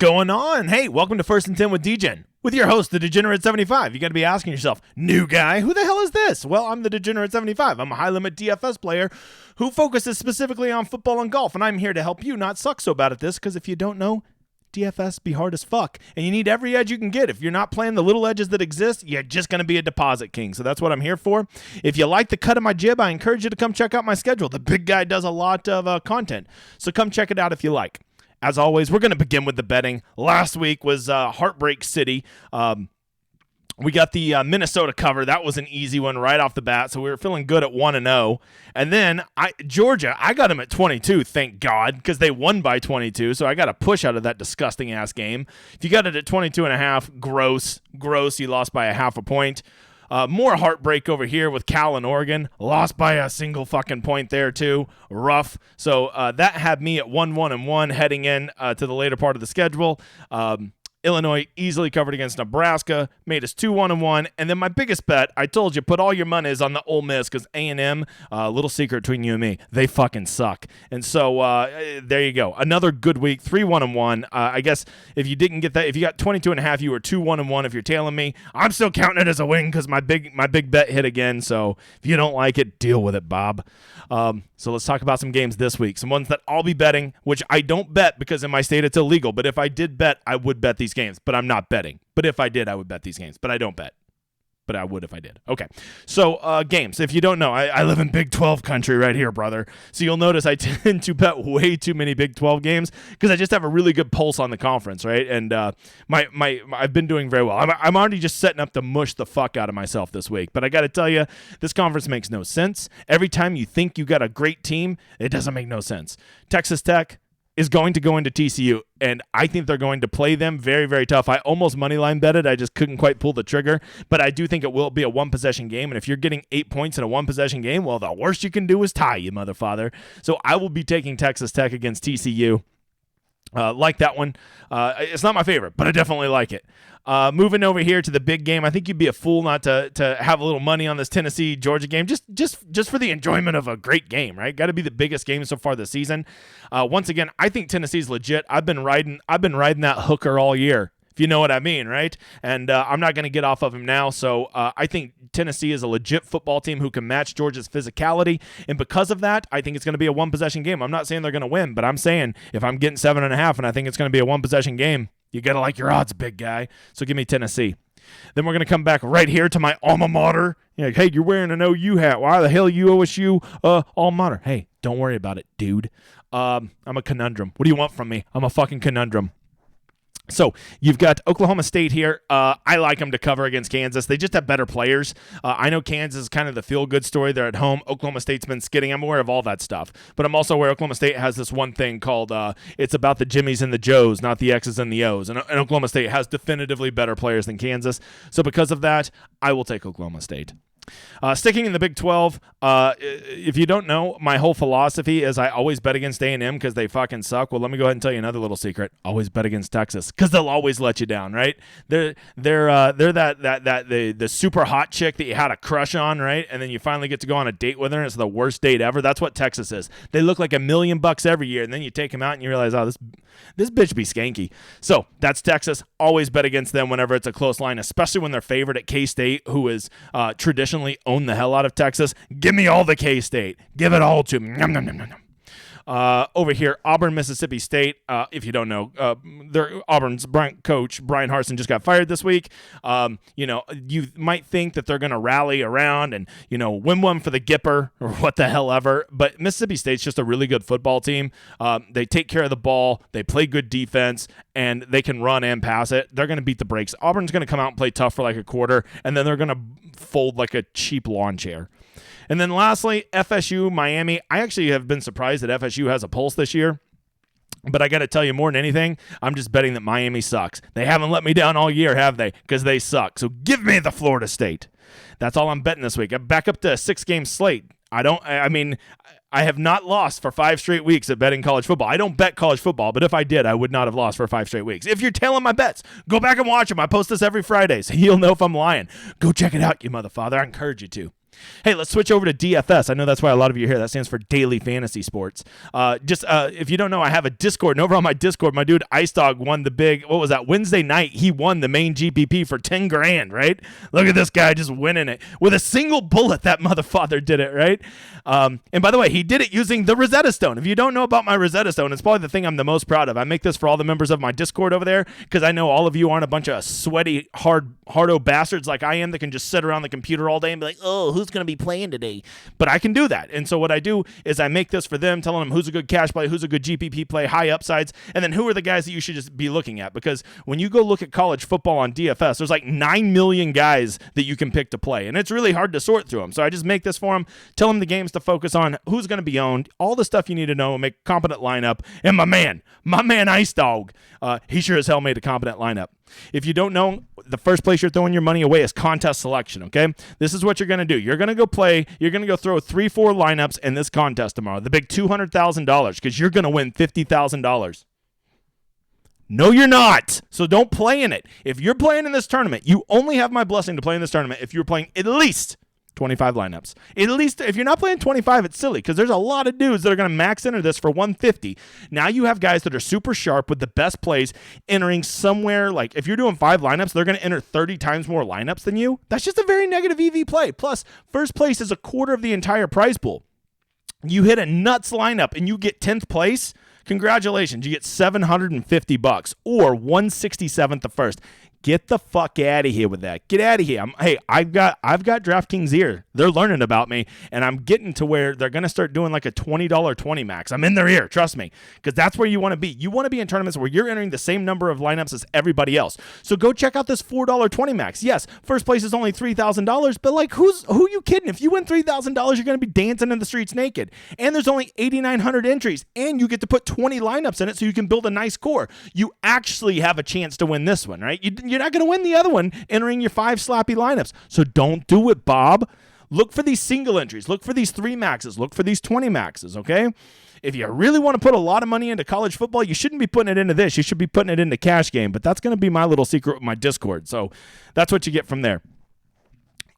going on? Hey, welcome to First and 10 with Degen, with your host, the Degenerate 75. You got to be asking yourself, new guy, who the hell is this? Well, I'm the Degenerate 75. I'm a high-limit DFS player who focuses specifically on football and golf, and I'm here to help you not suck so bad at this, because if you don't know, DFS be hard as fuck, and you need every edge you can get. If you're not playing the little edges that exist, you're just going to be a deposit king, so that's what I'm here for. If you like the cut of my jib, I encourage you to come check out my schedule. The big guy does a lot of content, so come check it out if you like. As always, we're going to begin with the betting. Last week was Heartbreak City. We got the Minnesota cover. That was an easy one right off the bat, so we were feeling good at 1-0. And then Georgia, I got them at 22, thank God, because they won by 22, so I got a push out of that disgusting-ass game. If you got it at 22.5, gross. You lost by a half a point. More heartbreak over here with Cal and Oregon. Lost by a single fucking point there, too. Rough. So that had me at 1-1-1 heading in to the later part of the schedule. Illinois easily covered against Nebraska, made us 2-1-1, and then my biggest bet, I told you, put all your money is on the Ole Miss, because A&M, little secret between you and me, they fucking suck. And so there you go. Another good week, 3-1-1. I guess if you didn't get that, if you got 22.5, you were 2-1-1 if you're tailing me. I'm still counting it as a win because my big bet hit again, so if you don't like it, deal with it, Bob. So let's talk about some games this week. Some ones that I'll be betting, which I don't bet because in my state it's illegal. But if I did bet, I would bet these games. But I'm not betting. But if I did, I would bet these games. But I don't bet. But I would if I did. Okay. So games. If you don't know, I live in Big 12 country right here, brother. So you'll notice I tend to bet way too many Big 12 games because I just have a really good pulse on the conference, right? And I've been doing very well. I'm already just setting up to mush the fuck out of myself this week. But I got to tell you, this conference makes no sense. Every time you think you got a great team, it doesn't make no sense. Texas Tech is going to go into TCU, and I think they're going to play them very, very tough. I almost moneyline betted. I just couldn't quite pull the trigger, but I do think it will be a one-possession game, and if you're getting 8 points in a one-possession game, well, the worst you can do is tie, you motherfather. So I will be taking Texas Tech against TCU. Like that one. It's not my favorite, but I definitely like it. Moving over here to the big game, I think you'd be a fool not to have a little money on this Tennessee-Georgia game, just for the enjoyment of a great game, right? Got to be the biggest game so far this season. Once again, I think Tennessee's legit. I've been riding that hooker all year, if you know what I mean, right? And I'm not going to get off of him now. So I think Tennessee is a legit football team who can match Georgia's physicality. And because of that, I think it's going to be a one-possession game. I'm not saying they're going to win, but I'm saying if I'm getting 7.5 and I think it's going to be a one-possession game, you got to like your odds, big guy. So give me Tennessee. Then we're going to come back right here to my alma mater. You're like, hey, you're wearing an OU hat. Why the hell you OSU alma mater? Hey, don't worry about it, dude. I'm a conundrum. What do you want from me? I'm a fucking conundrum. So you've got Oklahoma State here. I like them to cover against Kansas. They just have better players. I know Kansas is kind of the feel-good story. They're at home. Oklahoma State's been skidding. I'm aware of all that stuff. But I'm also aware Oklahoma State has this one thing called it's about the Jimmies and the Joes, not the X's and the O's. And Oklahoma State has definitively better players than Kansas. So because of that, I will take Oklahoma State. Sticking in the Big 12, if you don't know, my whole philosophy is I always bet against A&M because they fucking suck. Well, let me go ahead and tell you another little secret. Always bet against Texas because they'll always let you down, right? They're the super hot chick that you had a crush on, right? And then you finally get to go on a date with her, and it's the worst date ever. That's what Texas is. They look like $1 million every year, and then you take them out and you realize, oh, this bitch be skanky. So that's Texas. Always bet against them whenever it's a close line, especially when they're favored at K-State, who is traditionally own the hell out of Texas. Give me all the K-State. Give it all to me. Nom, nom, nom, nom, nom. Over here, Auburn, Mississippi State. If you don't know, Auburn's coach Brian Harsin just got fired this week. You might think that they're going to rally around and win one for the Gipper or what the hell ever. But Mississippi State's just a really good football team. They take care of the ball. They play good defense, and they can run and pass it. They're going to beat the brakes. Auburn's going to come out and play tough for like a quarter, and then they're going to fold like a cheap lawn chair. And then lastly, FSU, Miami. I actually have been surprised that FSU has a pulse this year. But I got to tell you, more than anything, I'm just betting that Miami sucks. They haven't let me down all year, have they? Because they suck. So give me the Florida State. That's all I'm betting this week. I'm back up to a 6-game slate. I have not lost for 5 straight weeks at betting college football. I don't bet college football, but if I did, I would not have lost for 5 straight weeks. If you're tailing my bets, go back and watch them. I post this every Friday, so you'll know if I'm lying. Go check it out, you motherfather. I encourage you to. Hey, let's switch over to DFS. I know that's why a lot of you are here. That stands for Daily Fantasy Sports. If you don't know, I have a Discord, and over on my Discord, my dude Ice Dog won the big, what was that, Wednesday night, he won the main GPP for 10 grand, right? Look at this guy just winning it. With a single bullet, that motherfucker did it, right? And by the way, he did it using the Rosetta Stone. If you don't know about my Rosetta Stone, it's probably the thing I'm the most proud of. I make this for all the members of my Discord over there because I know all of you aren't a bunch of sweaty, hardo bastards like I am that can just sit around the computer all day and be like, oh, who's going to be playing today? But I can do that. And so what I do is I make this for them, telling them who's a good cash play, who's a good GPP play, high upsides, and then who are the guys that you should just be looking at. Because when you go look at college football on DFS, there's like 9 million guys that you can pick to play. And it's really hard to sort through them. So I just make this for them, tell them the games to focus on, who's going to be owned, all the stuff you need to know, make a competent lineup. And my man Ice Dog, he sure as hell made a competent lineup. If you don't know, the first place you're throwing your money away is contest selection, okay? This is what you're going to do. You're going to go throw 3-4 lineups in this contest tomorrow, the big $200,000, because you're going to win $50,000. No, you're not. So don't play in it. If you're playing in this tournament, you only have my blessing to play in this tournament if you're playing at least 25 lineups. At least if you're not playing 25, it's silly because there's a lot of dudes that are going to max enter this for 150. Now you have guys that are super sharp with the best plays entering somewhere like if you're doing 5 lineups, they're going to enter 30 times more lineups than you. That's just a very negative EV play. Plus, first place is a quarter of the entire prize pool. You hit a nuts lineup and you get 10th place. Congratulations, you get $750 or 167th the first. Get the fuck out of here with that. Get out of here. I've got DraftKings ear. They're learning about me, and I'm getting to where they're going to start doing like a $20 20 max. I'm in their ear, trust me, because that's where you want to be. You want to be in tournaments where you're entering the same number of lineups as everybody else. So go check out this $4 20 max. Yes, first place is only $3,000, but like who you kidding? If you win $3,000, you're going to be dancing in the streets naked. And there's only 8,900 entries, and you get to put 20 lineups in it so you can build a nice core. You actually have a chance to win this one, right? You're not going to win the other one entering your 5 sloppy lineups. So don't do it, Bob. Look for these single entries. Look for these 3 maxes. Look for these 20 maxes, okay? If you really want to put a lot of money into college football, you shouldn't be putting it into this. You should be putting it into cash game. But that's going to be my little secret with my Discord. So that's what you get from there.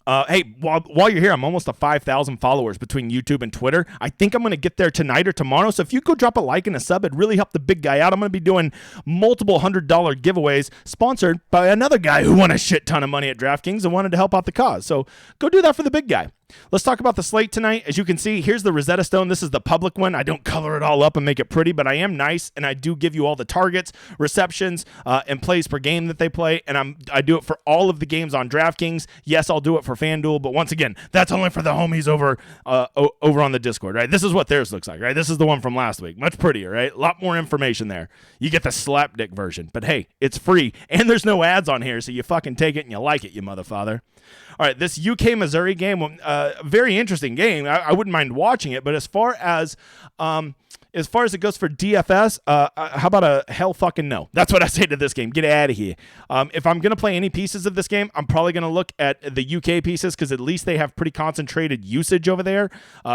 Hey, while you're here, I'm almost at 5,000 followers between YouTube and Twitter. I think I'm going to get there tonight or tomorrow. So if you go drop a like and a sub, it'd really help the big guy out. I'm going to be doing multiple $100 giveaways sponsored by another guy who won a shit ton of money at DraftKings and wanted to help out the cause. So go do that for the big guy. Let's talk about the slate tonight. As you can see, here's the Rosetta Stone. This is the public one. I don't color it all up and make it pretty, but I am nice, and I do give you all the targets, receptions, and plays per game that they play, and I do it for all of the games on DraftKings. Yes, I'll do it for FanDuel, but once again, that's only for the homies over on the Discord, right? This is what theirs looks like, right? This is the one from last week. Much prettier, right? A lot more information there. You get the slapdick version, but hey, it's free, and there's no ads on here, so you fucking take it and you like it, you motherfather. All right, this UK-Missouri game, very interesting game. I wouldn't mind watching it, but as far as it goes for DFS, how about a hell fucking no? That's what I say to this game. Get out of here. If I'm going to play any pieces of this game, I'm probably going to look at the UK pieces because at least they have pretty concentrated usage over there.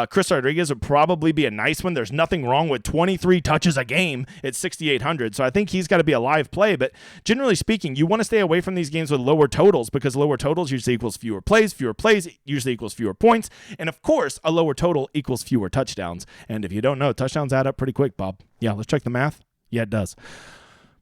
Chris Rodriguez would probably be a nice one. There's nothing wrong with 23 touches a game at 6,800, so I think he's got to be a live play. But generally speaking, you want to stay away from these games with lower totals because lower totals usually equals fewer plays usually equals fewer points, and of course, a lower total equals fewer touchdowns. And if you don't know, touchdowns add up pretty quick, Bob. Yeah, let's check the math. Yeah, it does.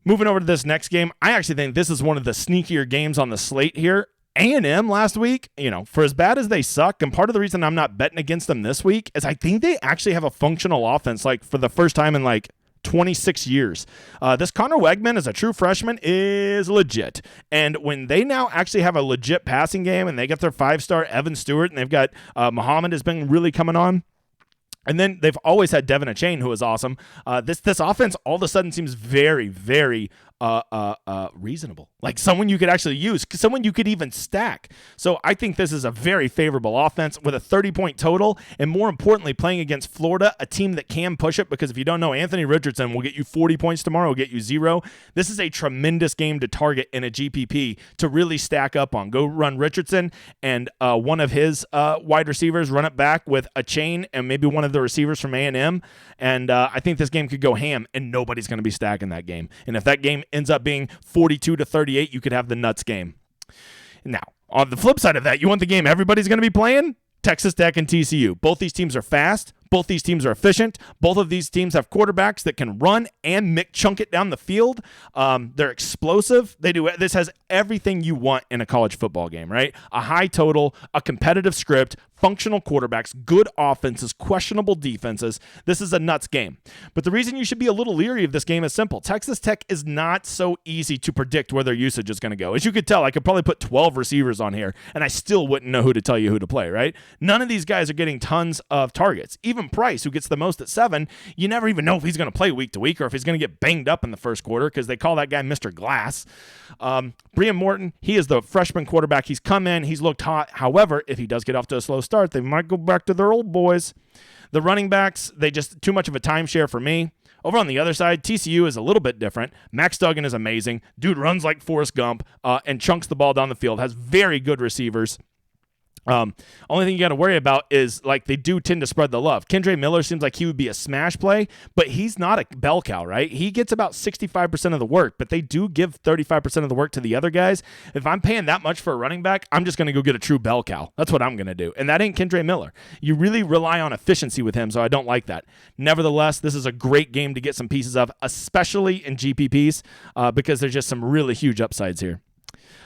Moving over to this next game, I actually think this is one of the sneakier games on the slate here. A&M last week, for as bad as they suck, and part of the reason I'm not betting against them this week is I think they actually have a functional offense, like for the first time in like 26 years. This Connor Wegman as a true freshman is legit. And when they now actually have a legit passing game and they get their 5-star Evan Stewart and they've got Muhammad has been really coming on. And then they've always had Devin Achane, who is awesome. This offense all of a sudden seems very, very reasonable. Like someone you could actually use, someone you could even stack. So I think this is a very favorable offense with a 30-point total, and more importantly, playing against Florida, a team that can push it, because if you don't know, Anthony Richardson will get you 40 points tomorrow, will get you 0. This is a tremendous game to target in a GPP to really stack up on. Go run Richardson and one of his wide receivers, run it back with Achane and maybe one of the receivers from A&M, and I think this game could go ham, and nobody's going to be stacking that game. And if that game ends up being 42-38, you could have the nuts game. Now, on the flip side of that, you want the game everybody's going to be playing? Texas Tech and TCU. Both these teams are fast. Both these teams are efficient. Both of these teams have quarterbacks that can run and chunk it down the field. They're explosive. This has everything you want in a college football game, right? A high total, a competitive script, functional quarterbacks, good offenses, questionable defenses. This is a nuts game. But the reason you should be a little leery of this game is simple. Texas Tech is not so easy to predict where their usage is going to go. As you could tell, I could probably put 12 receivers on here, and I still wouldn't know who to tell you who to play, right? None of these guys are getting tons of targets. Even Price, who gets the most at 7, you never even know if he's going to play week to week or if he's going to get banged up in the first quarter because they call that guy Mr. Glass. Brian Morton, he is the freshman quarterback. He's come in. He's looked hot. However, if he does get off to a slow start, they might go back to their old boys. The running backs, they just too much of a timeshare for me. Over on the other side, TCU is a little bit different. Max Duggan is amazing. Dude runs like Forrest Gump and chunks the ball down the field, has very good receivers. Only thing you got to worry about is like they do tend to spread the love. Kendre Miller seems like he would be a smash play, but he's not a bell cow, right? He gets about 65% of the work, but they do give 35% of the work to the other guys. If I'm paying that much for a running back, I'm just going to go get a true bell cow. That's what I'm going to do. And that ain't Kendre Miller. You really rely on efficiency with him, so I don't like that. Nevertheless, this is a great game to get some pieces of, especially in GPPs, because there's just some really huge upsides here.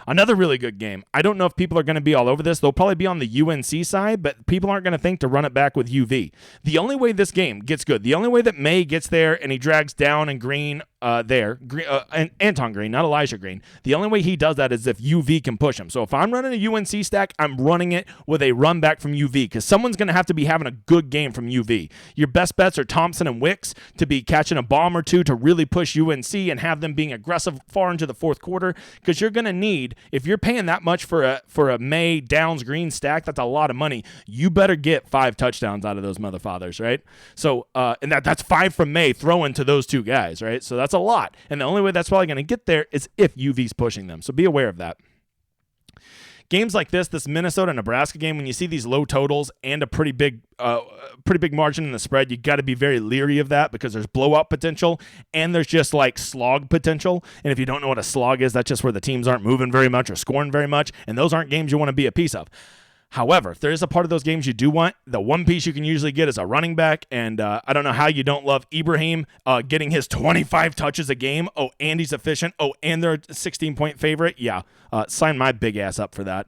Another really good game. I don't know if people are going to be all over this. They'll probably be on the UNC side, but people aren't going to think to run it back with UV. The only way this game gets good, the only way that May gets there and he drags down and Green and Anton Green, not Elijah Green. The only way he does that is if UV can push him. So if I'm running a UNC stack, I'm running it with a run back from UV because someone's going to have to be having a good game from UV. Your best bets are Thompson and Wicks to be catching a bomb or two to really push UNC and have them being aggressive far into the fourth quarter because you're going to need, if you're paying that much for a May Downs Green stack, that's a lot of money. You better get 5 touchdowns out of those motherfathers, right? So and that's 5 from May throwing to those 2 guys, right? So that's a lot. And the only way that's probably going to get there is if UV's pushing them. So be aware of that. Games like this Minnesota-Nebraska game, when you see these low totals and a pretty big margin in the spread, you got to be very leery of that because there's blowout potential and there's just like slog potential. And if you don't know what a slog is, that's just where the teams aren't moving very much or scoring very much. And those aren't games you want to be a piece of. However, if there is a part of those games you do want, the one piece you can usually get is a running back, and I don't know how you don't love Ibrahim getting his 25 touches a game. Oh, and he's efficient. Oh, and they're a 16-point favorite. Yeah, sign my big ass up for that.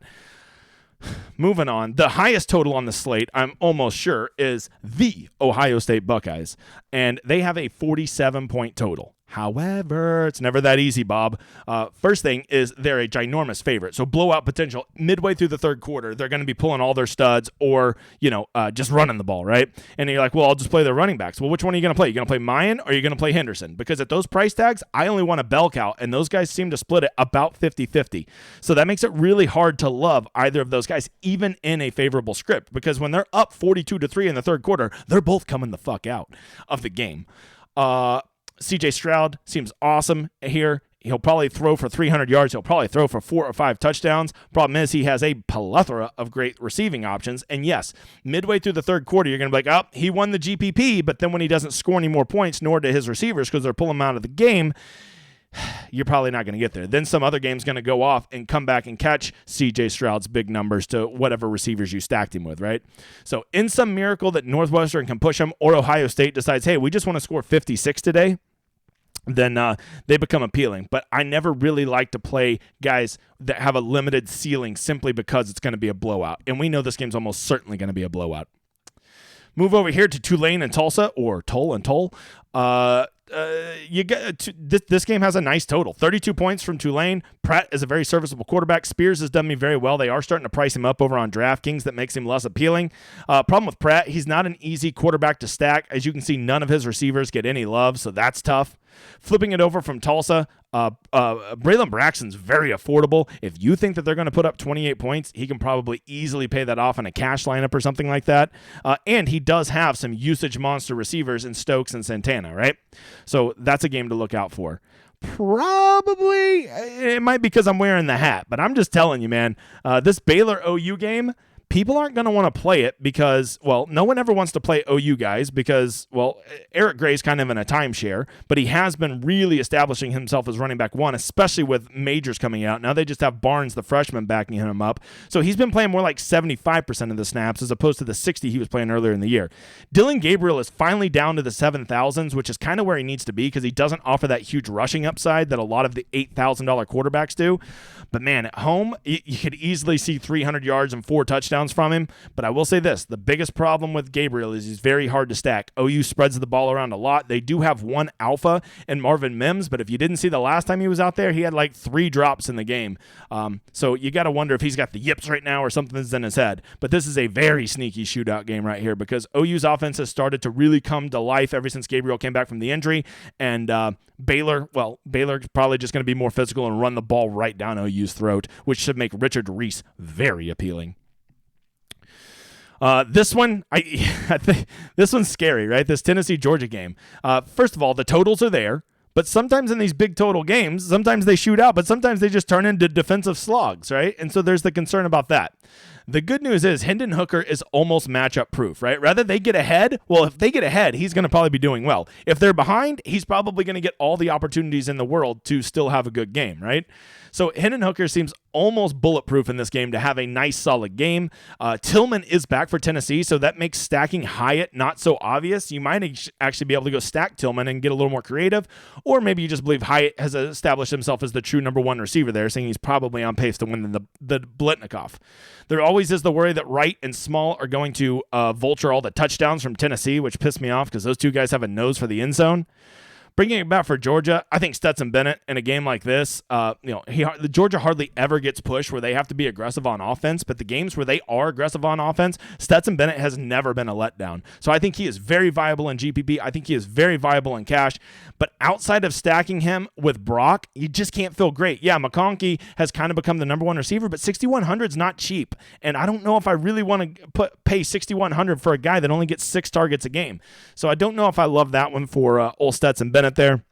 Moving on, the highest total on the slate, I'm almost sure, is the Ohio State Buckeyes, and they have a 47-point total. However, it's never that easy, Bob. First thing is they're a ginormous favorite. So blowout potential midway through the third quarter, they're going to be pulling all their studs or, just running the ball, right? And you're like, well, I'll just play their running backs. Well, which one are you going to play? You going to play Mayan or are you going to play Henderson? Because at those price tags, I only want a bell cow, and those guys seem to split it about 50-50. So that makes it really hard to love either of those guys, even in a favorable script, because when they're up 42-3 in the third quarter, they're both coming the fuck out of the game. CJ Stroud seems awesome here. He'll probably throw for 300 yards. He'll probably throw for 4 or 5 touchdowns. Problem is he has a plethora of great receiving options. And yes, midway through the third quarter, you're going to be like, he won the GPP, but then when he doesn't score any more points, nor do his receivers because they're pulling him out of the game, you're probably not going to get there. Then some other game's going to go off and come back and catch CJ Stroud's big numbers to whatever receivers you stacked him with, right? So in some miracle that Northwestern can push him or Ohio State decides, hey, we just want to score 56 today, then they become appealing. But I never really like to play guys that have a limited ceiling simply because it's going to be a blowout. And we know this game's almost certainly going to be a blowout. Move over here to Tulane and Tulsa, or Tull and Tull. This game has a nice total. 32 points from Tulane. Pratt is a very serviceable quarterback. Spears has done me very well. They are starting to price him up over on DraftKings. That makes him less appealing. Problem with Pratt, he's not an easy quarterback to stack. As you can see, none of his receivers get any love, so that's tough. Flipping it over from Tulsa, Braylon Braxton's very affordable. If you think that they're going to put up 28 points, he can probably easily pay that off in a cash lineup or something like that. And he does have some usage monster receivers in Stokes and Santana, right? So that's a game to look out for. Probably, it might be because I'm wearing the hat, but I'm just telling you, man, this Baylor OU game, people aren't going to want to play it because, well, no one ever wants to play OU guys because, well, Eric Gray's kind of in a timeshare, but he has been really establishing himself as running back one, especially with majors coming out. Now they just have Barnes, the freshman, backing him up. So he's been playing more like 75% of the snaps as opposed to the 60 he was playing earlier in the year. Dylan Gabriel is finally down to the 7,000s, which is kind of where he needs to be because he doesn't offer that huge rushing upside that a lot of the $8,000 quarterbacks do. But man, at home, you could easily see 300 yards and 4 touchdowns from him. But I will say this, the biggest problem with Gabriel is he's very hard to stack. OU spreads the ball around a lot. They do have one alpha in Marvin Mims, but if you didn't see the last time he was out there, he had like 3 drops in the game. So you got to wonder if he's got the yips right now or something's in his head. But this is a very sneaky shootout game right here because OU's offense has started to really come to life ever since Gabriel came back from the injury. And Baylor's probably just going to be more physical and run the ball right down OU's throat, which should make Richard Reese very appealing. This one, I think this one's scary, right? This Tennessee-Georgia game. First of all, the totals are there, but sometimes in these big total games, sometimes they shoot out, but sometimes they just turn into defensive slogs, right? And so there's the concern about that. The good news is Hendon Hooker is almost matchup proof, right? Rather they get ahead, well, if they get ahead, he's going to probably be doing well. If they're behind, he's probably going to get all the opportunities in the world to still have a good game, right? So Hendon Hooker seems almost bulletproof in this game to have a nice, solid game. Tillman is back for Tennessee, so that makes stacking Hyatt not so obvious. You might actually be able to go stack Tillman and get a little more creative, or maybe you just believe Hyatt has established himself as the true number one receiver there, saying he's probably on pace to win the Blitnikoff. There always is the worry that Wright and Small are going to vulture all the touchdowns from Tennessee, which pissed me off because those two guys have a nose for the end zone. Bringing it back for Georgia, I think Stetson Bennett in a game like this, the Georgia hardly ever gets pushed where they have to be aggressive on offense, but the games where they are aggressive on offense, Stetson Bennett has never been a letdown. So I think he is very viable in GPP. I think he is very viable in cash, but outside of stacking him with Brock, you just can't feel great. Yeah, McConkey has kind of become the number one receiver, but 6,100 is not cheap, and I don't know if I really want to pay 6,100 for a guy that only gets 6 targets a game. So I don't know if I love that one for old Stetson Bennett there.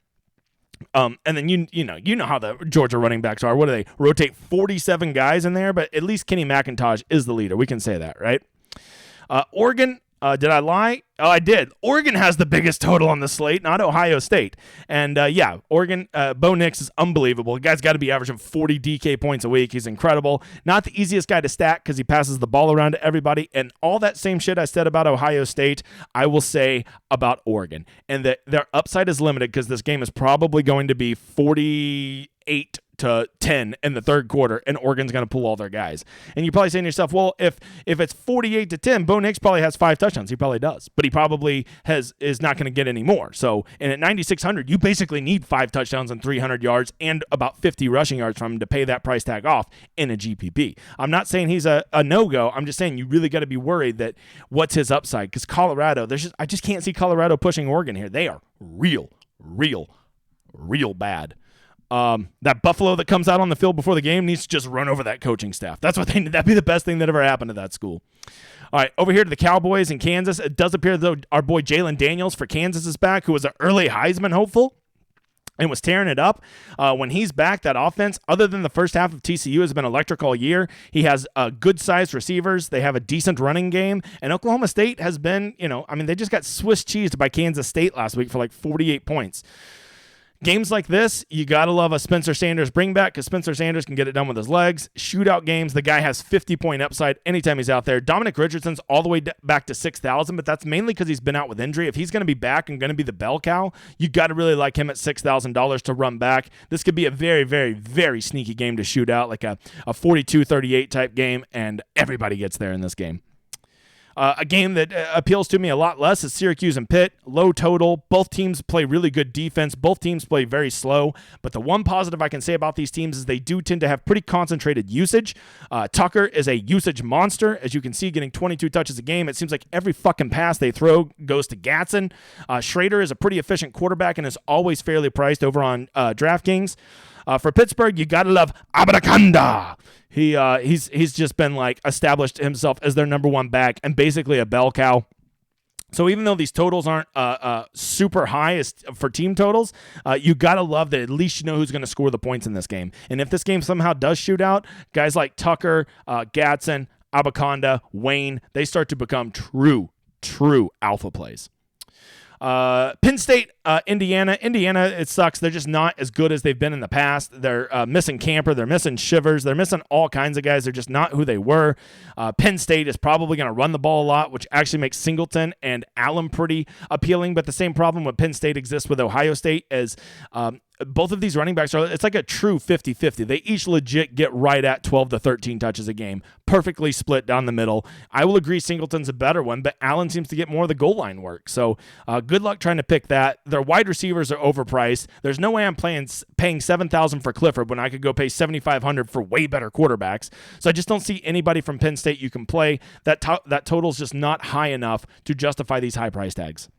And then you know how the Georgia running backs are. What do they rotate 47 guys in there? But at least Kenny McIntosh is the leader. We can say that, right? Oregon. Did I lie? Oh, I did. Oregon has the biggest total on the slate, not Ohio State. And Oregon, Bo Nix is unbelievable. The guy's got to be averaging 40 DK points a week. He's incredible. Not the easiest guy to stack because he passes the ball around to everybody. And all that same shit I said about Ohio State, I will say about Oregon. And that their upside is limited because this game is probably going to be 48 to 10 in the third quarter, and Oregon's going to pull all their guys. And you're probably saying to yourself, well, if it's 48 to 10, Bo Nix probably has 5 touchdowns. He probably does, but he probably is not going to get any more. So, and at 9,600, you basically need 5 touchdowns and 300 yards and about 50 rushing yards from him to pay that price tag off in a GPP. I'm not saying he's a no-go. I'm just saying you really got to be worried that what's his upside, because Colorado, I just can't see Colorado pushing Oregon here. They are real bad. That Buffalo that comes out on the field before the game needs to just run over that coaching staff. That's what that'd be the best thing that ever happened to that school. All right, over here to the Cowboys in Kansas. It does appear though our boy Jalen Daniels for Kansas is back, who was an early Heisman hopeful and was tearing it up. When he's back, that offense, other than the first half of TCU, has been electric all year. He has good-sized receivers. They have a decent running game. And Oklahoma State has been, they just got Swiss cheesed by Kansas State last week for like 48 points. Games like this, you got to love a Spencer Sanders bring back because Spencer Sanders can get it done with his legs. Shootout games, the guy has 50-point upside anytime he's out there. Dominic Richardson's all the way back to 6,000, but that's mainly because he's been out with injury. If he's going to be back and going to be the bell cow, you got to really like him at $6,000 to run back. This could be a very, very, very sneaky game to shoot out, like a 42-38 type game, and everybody gets there in this game. A game that appeals to me a lot less is Syracuse and Pitt. Low total. Both teams play really good defense. Both teams play very slow. But the one positive I can say about these teams is they do tend to have pretty concentrated usage. Tucker is a usage monster. As you can see, getting 22 touches a game. It seems like every fucking pass they throw goes to Gatson. Schrader is a pretty efficient quarterback and is always fairly priced over on DraftKings. For Pittsburgh, you got to love Abadakanda. He's just been established himself as their number one back and basically a bell cow. So even though these totals aren't super high for team totals, you got to love that at least you know who's going to score the points in this game. And if this game somehow does shoot out, guys like Tucker, Gatson, Abaconda, Wayne, they start to become true alpha plays. Penn State, Indiana, it sucks. They're just not as good as they've been in the past. They're missing Camper. They're missing Shivers. They're missing all kinds of guys. They're just not who they were. Penn State is probably going to run the ball a lot, which actually makes Singleton and Allen pretty appealing. But the same problem with Penn State exists with Ohio State is both of these running backs it's like a true 50-50. They each legit get right at 12 to 13 touches a game, perfectly split down the middle. I will agree Singleton's a better one, but Allen seems to get more of the goal line work. So good luck trying to pick that. Their wide receivers are overpriced. There's no way I'm paying $7,000 for Clifford when I could go pay $7,500 for way better quarterbacks. So I just don't see anybody from Penn State you can play. That total's just not high enough to justify these high price tags.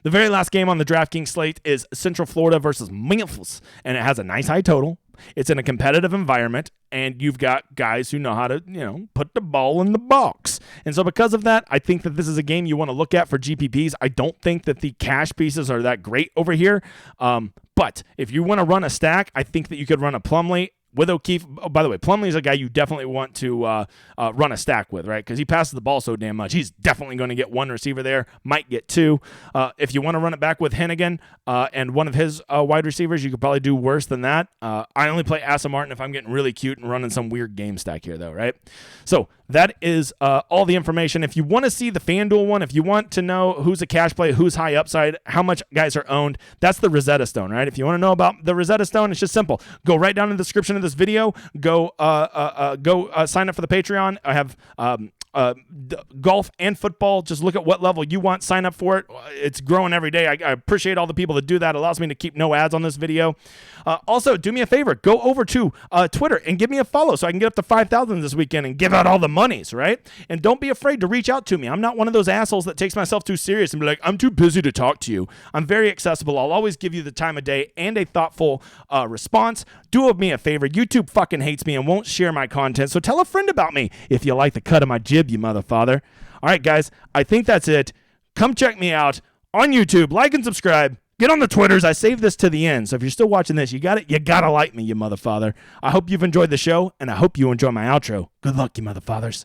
The very last game on the DraftKings slate is Central Florida versus Memphis, and it has a nice high total. It's in a competitive environment, and you've got guys who know how to, put the ball in the box. And so because of that, I think that this is a game you want to look at for GPPs. I don't think that the cash pieces are that great over here, but if you want to run a stack, I think that you could run a Plumlee with O'Keefe. Oh, by the way, Plumlee is a guy you definitely want to run a stack with, right? Because he passes the ball so damn much. He's definitely going to get one receiver there, might get two. If you want to run it back with Hennigan and one of his wide receivers, you could probably do worse than that. I only play Asa Martin if I'm getting really cute and running some weird game stack here, though, right? So that is all the information. If you want to see the FanDuel one, if you want to know who's a cash play, who's high upside, how much guys are owned, that's the Rosetta Stone, right? If you want to know about the Rosetta Stone, it's just simple. Go right down in the description of this video. Go sign up for the Patreon. I have golf and football. Just look at what level you want, sign up for it. It's growing every day. I appreciate all the people that do that. It allows me to keep no ads on this video. Also, do me a favor, go over to Twitter and give me a follow so I can get up to 5,000 this weekend and give out all the monies, right? And don't be afraid to reach out to me. I'm not one of those assholes that takes myself too serious and be like, I'm too busy to talk to you. I'm very accessible. I'll always give you the time of day and a thoughtful response. Do me a favor. YouTube fucking hates me and won't share my content, so tell a friend about me if you like the cut of my jib, you motherfather. All right, guys, I think that's it. Come check me out on YouTube. Like and subscribe. Get on the Twitters. I saved this to the end, so if you're still watching this, you gotta like me, you motherfather. I hope you've enjoyed the show, and I hope you enjoy my outro. Good luck, you motherfathers.